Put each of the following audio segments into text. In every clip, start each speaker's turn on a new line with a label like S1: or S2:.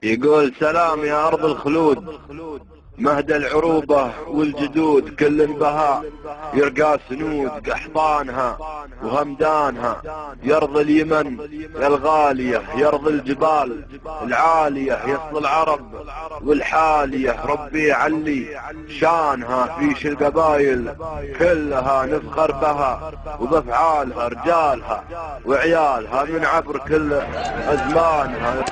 S1: يقول سلام يا أرض الخلود، مهد العروبة والجدود كل بها يرقى سنود قحطانها وهمدانها، يرض اليمن الغالية يرض الجبال العالية، يصل العرب والحالية ربي يعلي شانها، فيش القبايل كلها نفخر بها وبفعالها رجالها وعيالها من عبر كل أزمانها.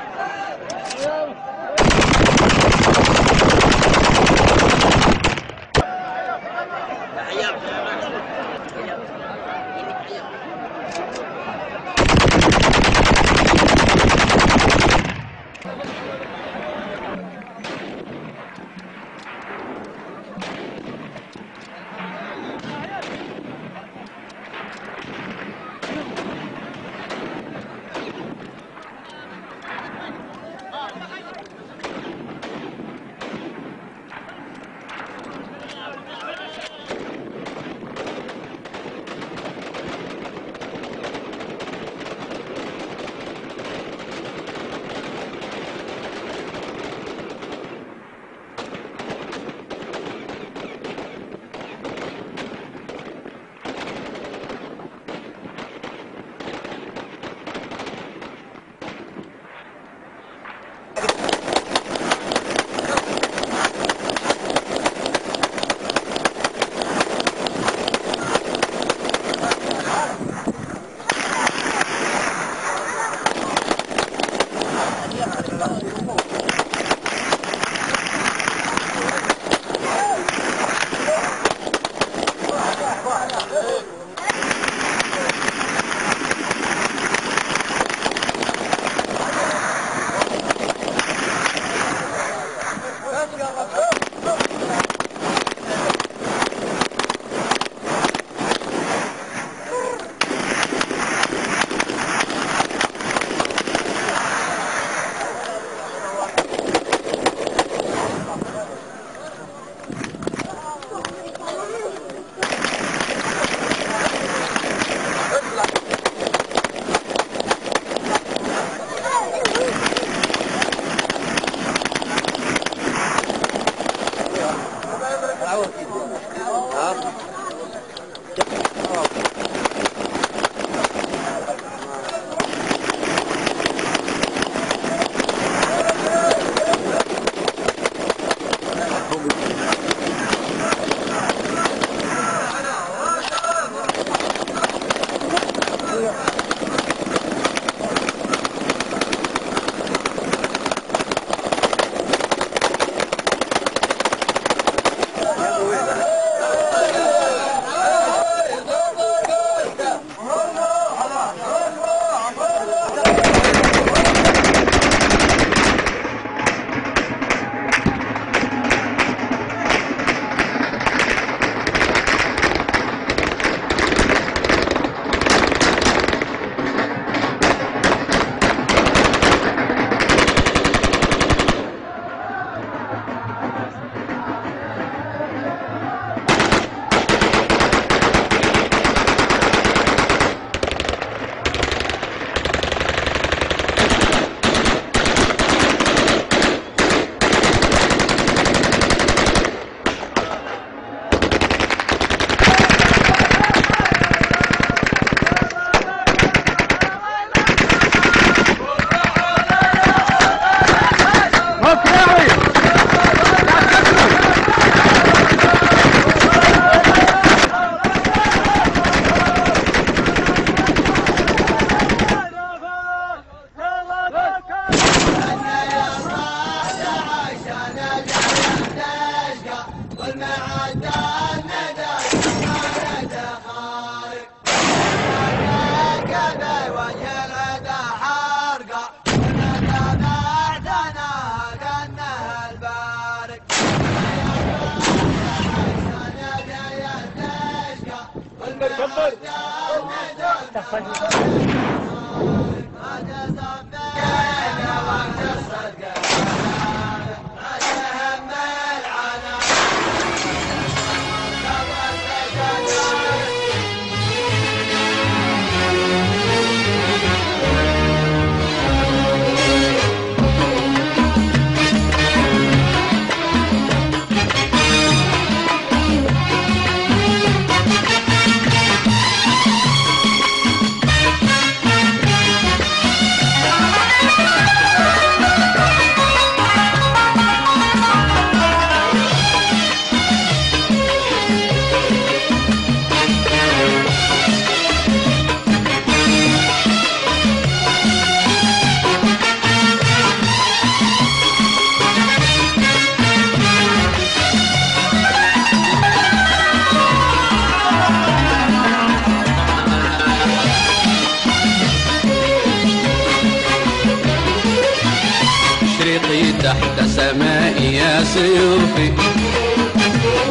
S2: تحت سمائي يا سيوفي،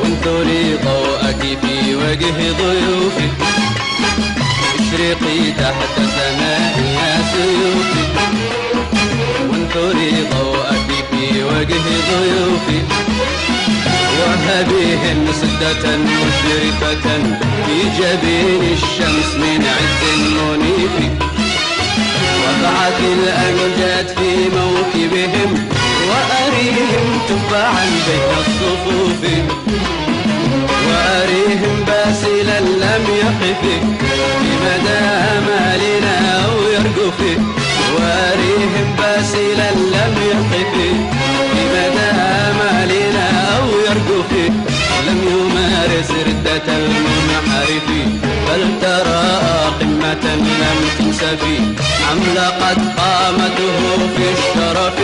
S2: وانثري ضوءك في وجه ضيوفي. اشرقي تحت سمائي يا سيوفي، وانثري ضوءك في وجه ضيوفي. وهبيهم سدة مشرفة في جبين الشمس من عز منيف. وقعت الأمجاد في موكبهم وأريهم تبعا بين الصفوف. وأريهم باسلا لم يقف بمدى آمالنا أو يرجف. وأريهم باسلا لم يقف بمدى آمالنا أو يرجف. لم يمارس ردة المنحرف بل تراءى قمة لم تنسفي. عملقت قامته في الشرف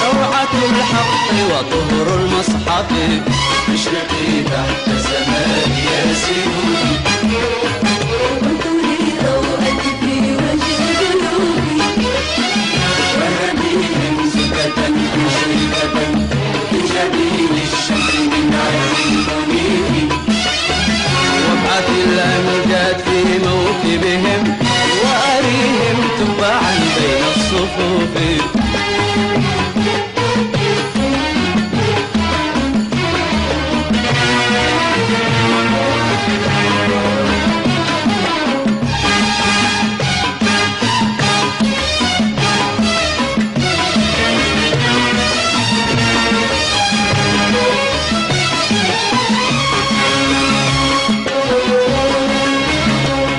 S2: روعة الحق وطهر المصحف. اشرقي تحت سماء يا سيوفي،
S3: وانثري ضوءك في وجه ضيوفي.
S2: وهبيهم سدة مشرفة في جبين الشمس من عز منيف. وابعث الأمجاد في موكبهم وأريهم تبعا بين الصفوف.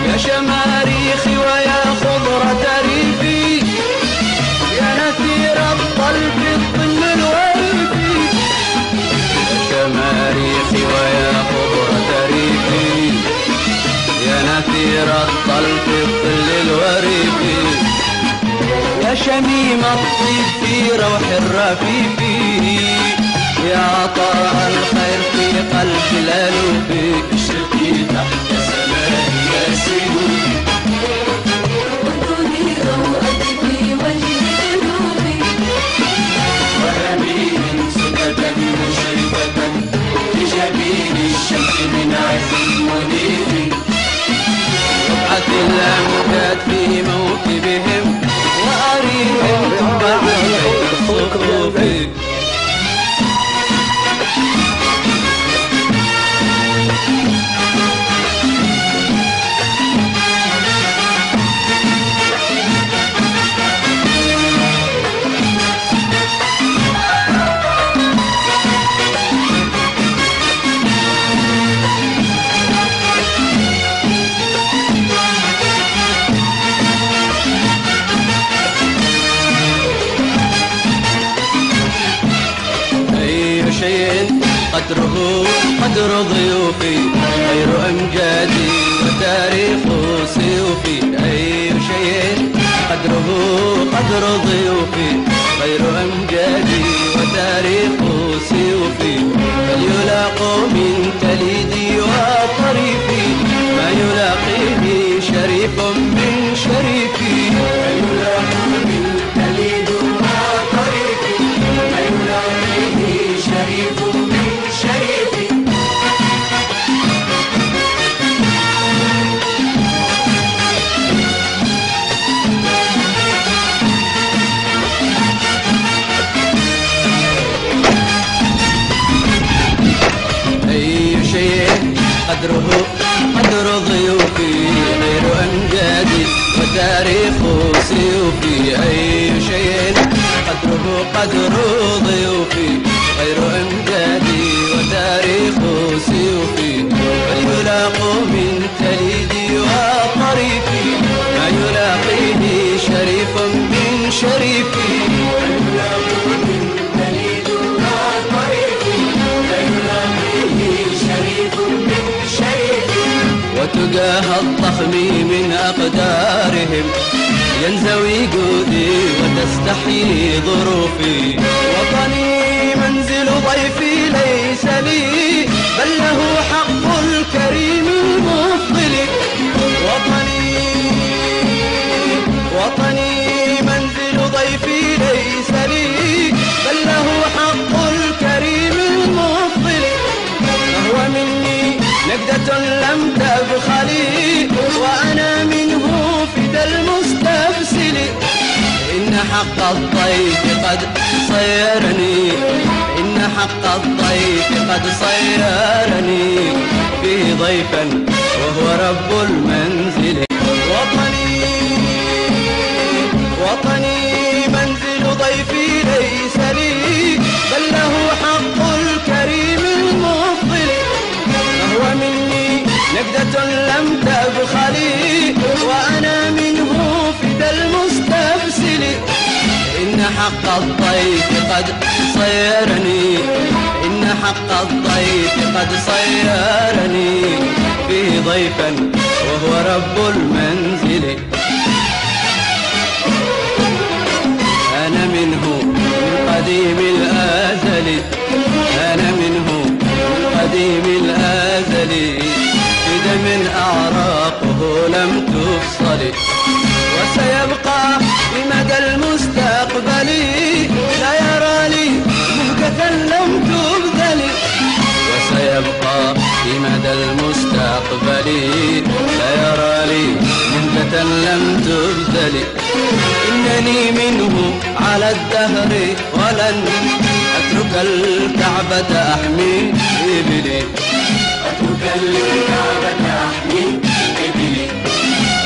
S2: يا شماريخي ويا خضرة ريفي، يا نثير الطلب الظل الوريفي. يا شماريخي ويا خضرة ريفي، يا نثير الطلب الظل الوريفي. يا شميم الطيب في روح الرفيف، يا عطاء الخير في قلب الألوف. اشرقي تحت سماء يا سيوفي،
S3: وانثري ضوءك في وجه ضيوفي.
S2: وهبيهم سدة مشرفة في جبين الشمس من عز منيف. وابعث الأمجاد في موكبهم وأريهم تبعا بين الصفوف. شيء قدره قدر ضيوفي، غير أمجادي وتاريخ سيوفي. أي شيء قدره قدر ضيوفي، غير أمجادي وتاريخ سيوفي. فليلاق من تليدي وطريفي ما يلاقيه شريف من شريفي. فليلاق من تليد وطريفي ما يلاقيه شريف من شريفي. أي شيء قدره قدر ضيوفي، غير أمجادي وتاريخ سيوفي. أي شيء قدره قدر ضيوفي، غير أمجادي وتاريخ سيوفي. فليلاق من تليدي وطريفي ما يلاقيه شريف من شريفي. فليلاق من تليدي وطريفي ما يلاقيه شريف من شريفي. وتجاه الضخم من أقدارهم ينزوي جودي وتستحيي ظروفي. وطني منزل ضيفي ليس لي بل له حق الكريم المفضل. وطني منزل ضيفي ليس لي بل له حق الضيف قد صيرني إن حق الضيف قد صيرني فيه ضيفا وهو رب المنزل وطني منزل ضيفي ليس لي بل له حق الكريم المفضل فهو مني نجدة لم تبخلي وأنا منه فدى المستبسل إن حق الضيف قد صيرني إن حق الضيف قد صيرني فيه ضيفا وهو رب المنزل أنا منه من قديم الأزل أنا منه من قديم الأزل في دم أعراقه لم تفصل وسيبقى بمدى المستقبل لا يرى لي مهجة لم تبذل وسيبقى بمدى المستقبل لا يرى لي مهجة لم تبذل إنني منه على الدهر ولن أترك الكعبة أحمي إبلي أترك الكعبة أحمي إبلي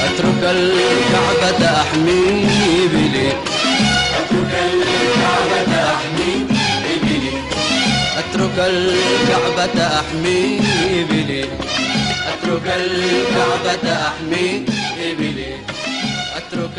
S2: أترك الكعبة أحمي إبلي أترك الكعبة أحمي إبلي أترك الكعبة أحمي إبلي أترك الكعبة أحمي إبلي أترك